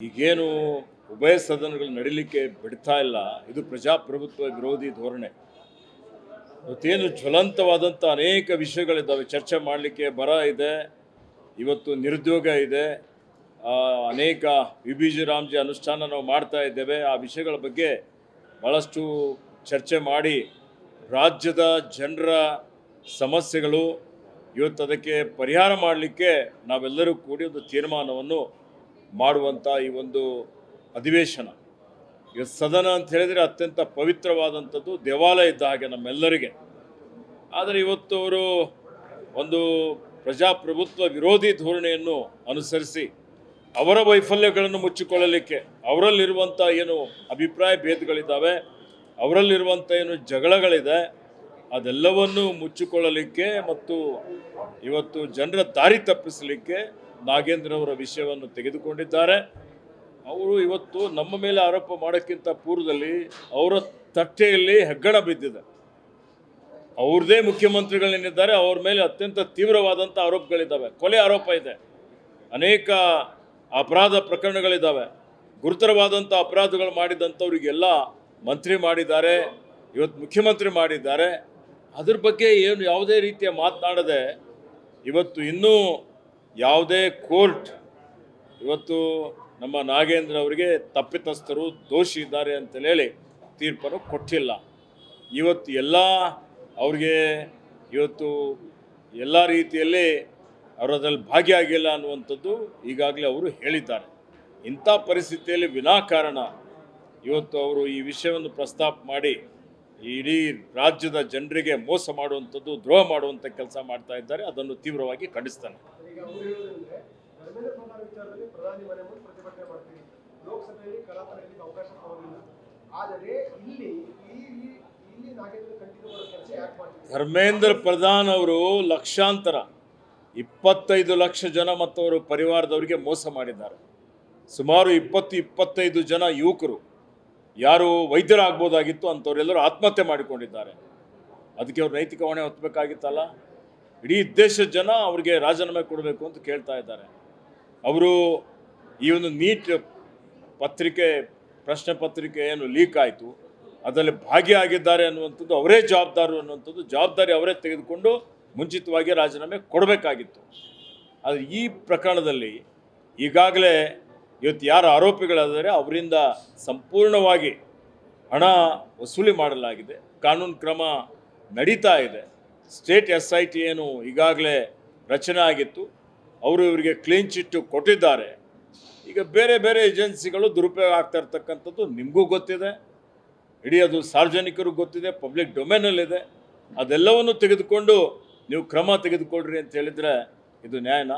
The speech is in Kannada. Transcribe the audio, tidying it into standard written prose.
ಈಗೇನು ಉಭಯ ಸದನಗಳು ನಡೀಲಿಕ್ಕೆ ಬಿಡ್ತಾ ಇಲ್ಲ, ಇದು ಪ್ರಜಾಪ್ರಭುತ್ವ ವಿರೋಧಿ ಧೋರಣೆ. ಇವತ್ತೇನು ಜ್ವಲಂತವಾದಂಥ ಅನೇಕ ವಿಷಯಗಳಿದ್ದಾವೆ ಚರ್ಚೆ ಮಾಡಲಿಕ್ಕೆ. ಬರ ಇದೆ, ಇವತ್ತು ನಿರುದ್ಯೋಗ ಇದೆ, ಅನೇಕ ವಿಬಿಜಿ ರಾಮ್ಜಿ ಅನುಷ್ಠಾನ ನಾವು ಮಾಡ್ತಾ ಇದ್ದೇವೆ. ಆ ವಿಷಯಗಳ ಬಗ್ಗೆ ಭಾಳಷ್ಟು ಚರ್ಚೆ ಮಾಡಿ ರಾಜ್ಯದ ಜನರ ಸಮಸ್ಯೆಗಳು ಇವತ್ತು ಅದಕ್ಕೆ ಪರಿಹಾರ ಮಾಡಲಿಕ್ಕೆ ನಾವೆಲ್ಲರೂ ಕೂಡಿ ಒಂದು ತೀರ್ಮಾನವನ್ನು ಮಾಡುವಂಥ ಈ ಒಂದು ಅಧಿವೇಶನ. ಈಗ ಸದನ ಅಂತ ಹೇಳಿದರೆ ಅತ್ಯಂತ ಪವಿತ್ರವಾದಂಥದ್ದು, ದೇವಾಲಯ ಇದ್ದ ಹಾಗೆ ನಮ್ಮೆಲ್ಲರಿಗೆ. ಆದರೆ ಇವತ್ತು ಅವರು ಒಂದು ಪ್ರಜಾಪ್ರಭುತ್ವ ವಿರೋಧಿ ಧೋರಣೆಯನ್ನು ಅನುಸರಿಸಿ ಅವರ ವೈಫಲ್ಯಗಳನ್ನು ಮುಚ್ಚಿಕೊಳ್ಳಲಿಕ್ಕೆ, ಅವರಲ್ಲಿರುವಂಥ ಏನು ಅಭಿಪ್ರಾಯ ಭೇದಗಳಿದ್ದಾವೆ, ಅವರಲ್ಲಿರುವಂಥ ಏನು ಜಗಳಗಳಿದೆ, ಅದೆಲ್ಲವನ್ನು ಮುಚ್ಚಿಕೊಳ್ಳಲಿಕ್ಕೆ ಮತ್ತು ಇವತ್ತು ಜನರ ದಾರಿ ತಪ್ಪಿಸಲಿಕ್ಕೆ ನಾಗೇಂದ್ರವರ ವಿಷಯವನ್ನು ತೆಗೆದುಕೊಂಡಿದ್ದಾರೆ. ಅವರು ಇವತ್ತು ನಮ್ಮ ಮೇಲೆ ಆರೋಪ ಮಾಡೋಕ್ಕಿಂತ ಪೂರ್ವದಲ್ಲಿ ಅವರ ತಟ್ಟೆಯಲ್ಲಿ ಹೆಗ್ಗಣ ಬಿದ್ದಿದೆ. ಅವ್ರದ್ದೇ ಮುಖ್ಯಮಂತ್ರಿಗಳೇನಿದ್ದಾರೆ ಅವ್ರ ಮೇಲೆ ಅತ್ಯಂತ ತೀವ್ರವಾದಂಥ ಆರೋಪಗಳಿದ್ದಾವೆ. ಕೊಲೆ ಆರೋಪ ಇದೆ, ಅನೇಕ ಅಪರಾಧ ಪ್ರಕರಣಗಳಿದ್ದಾವೆ. ಗುರುತರವಾದಂಥ ಅಪರಾಧಗಳು ಮಾಡಿದಂಥವ್ರಿಗೆಲ್ಲ ಮಂತ್ರಿ ಮಾಡಿದ್ದಾರೆ, ಇವತ್ತು ಮುಖ್ಯಮಂತ್ರಿ ಮಾಡಿದ್ದಾರೆ. ಅದ್ರ ಬಗ್ಗೆ ಏನು ಯಾವುದೇ ರೀತಿಯ ಮಾತನಾಡದೆ ಇವತ್ತು ಇನ್ನೂ ಯಾವುದೇ ಕೋರ್ಟ್ ಇವತ್ತು ನಮ್ಮ ನಾಗೇಂದ್ರ ಅವರಿಗೆ ತಪ್ಪಿತಸ್ಥರು ದೋಷಿ ಇದ್ದಾರೆ ಅಂತೇಳಿ ತೀರ್ಪನ್ನು ಕೊಟ್ಟಿಲ್ಲ. ಇವತ್ತು ಎಲ್ಲ ಅವ್ರಿಗೆ ಇವತ್ತು ಎಲ್ಲ ರೀತಿಯಲ್ಲಿ ಅವರದ್ರಲ್ಲಿ ಭಾಗಿಯಾಗಿಲ್ಲ ಅನ್ನುವಂಥದ್ದು ಈಗಾಗಲೇ ಅವರು ಹೇಳಿದ್ದಾರೆ. ಇಂಥ ಪರಿಸ್ಥಿತಿಯಲ್ಲಿ ವಿನಾಕಾರಣ ಇವತ್ತು ಅವರು ಈ ವಿಷಯವನ್ನು ಪ್ರಸ್ತಾಪ ಮಾಡಿ ಇಡೀ ರಾಜ್ಯದ ಜನರಿಗೆ ಮೋಸ ಮಾಡುವಂಥದ್ದು, ದ್ರೋಹ ಮಾಡುವಂಥ ಕೆಲಸ ಮಾಡ್ತಾ ಇದ್ದಾರೆ. ಅದನ್ನು ತೀವ್ರವಾಗಿ ಖಂಡಿಸ್ತಾನೆ. ಧರ್ಮೇಂದ್ರ ಪ್ರಧಾನ್ ಅವರು ಲಕ್ಷಾಂತರ 25 ಲಕ್ಷ ಜನ ಮತ್ತು ಅವರ ಪರಿವಾರದವರಿಗೆ ಮೋಸ ಮಾಡಿದ್ದಾರೆ. ಸುಮಾರು 20-25 ಜನ ಯುವಕರು ಯಾರು ವೈದ್ಯರಾಗ್ಬೋದಾಗಿತ್ತು ಅಂಥವರೆಲ್ಲರೂ ಆತ್ಮಹತ್ಯೆ ಮಾಡಿಕೊಂಡಿದ್ದಾರೆ. ಅದಕ್ಕೆ ಅವ್ರು ನೈತಿಕ ಹೊಣೆ ಹೊತ್ತಬೇಕಾಗಿತ್ತಲ್ಲ. ಇಡೀ ದೇಶದ ಜನ ಅವ್ರಿಗೆ ರಾಜೀನಾಮೆ ಕೊಡಬೇಕು ಅಂತ ಕೇಳ್ತಾ ಇದ್ದಾರೆ. ಅವರು ಈ ಒಂದು ನೀಟ್ ಪತ್ರಿಕೆ ಪ್ರಶ್ನೆ ಪತ್ರಿಕೆ ಏನು ಲೀಕ್ ಆಯಿತು ಅದರಲ್ಲಿ ಭಾಗಿಯಾಗಿದ್ದಾರೆ ಅನ್ನುವಂಥದ್ದು ಅವರೇ ಜವಾಬ್ದಾರರು ಅನ್ನುವಂಥದ್ದು ಜವಾಬ್ದಾರಿ ಅವರೇ ತೆಗೆದುಕೊಂಡು ಮುಂಚಿತವಾಗಿ ರಾಜೀನಾಮೆ ಕೊಡಬೇಕಾಗಿತ್ತು. ಆದರೆ ಈ ಪ್ರಕರಣದಲ್ಲಿ ಈಗಾಗಲೇ ಇವತ್ತು ಯಾರು ಆರೋಪಿಗಳಾದರೆ ಅವರಿಂದ ಸಂಪೂರ್ಣವಾಗಿ ಹಣ ವಸೂಲಿ ಮಾಡಲಾಗಿದೆ. ಕಾನೂನು ಕ್ರಮ ನಡೀತಾ ಇದೆ. ಸ್ಟೇಟ್ SIT ಏನು ಈಗಾಗಲೇ ರಚನೆ ಆಗಿತ್ತು, ಅವರು ಇವರಿಗೆ ಕ್ಲೀನ್ ಚಿಟ್ಟು ಕೊಟ್ಟಿದ್ದಾರೆ. ಈಗ ಬೇರೆ ಬೇರೆ ಏಜೆನ್ಸಿಗಳು ದುರುಪಯೋಗ ಆಗ್ತಾ ಇರ್ತಕ್ಕಂಥದ್ದು ನಿಮಗೂ ಗೊತ್ತಿದೆ, ಇಡೀ ಅದು ಸಾರ್ವಜನಿಕರಿಗೂ ಗೊತ್ತಿದೆ, ಪಬ್ಲಿಕ್ ಡೊಮೇನಲ್ಲಿದೆ. ಅದೆಲ್ಲವನ್ನು ತೆಗೆದುಕೊಂಡು ನೀವು ಕ್ರಮ ತೆಗೆದುಕೊಳ್ಳ್ರಿ ಅಂತ ಹೇಳಿದರೆ ಇದು ನ್ಯಾಯನಾ?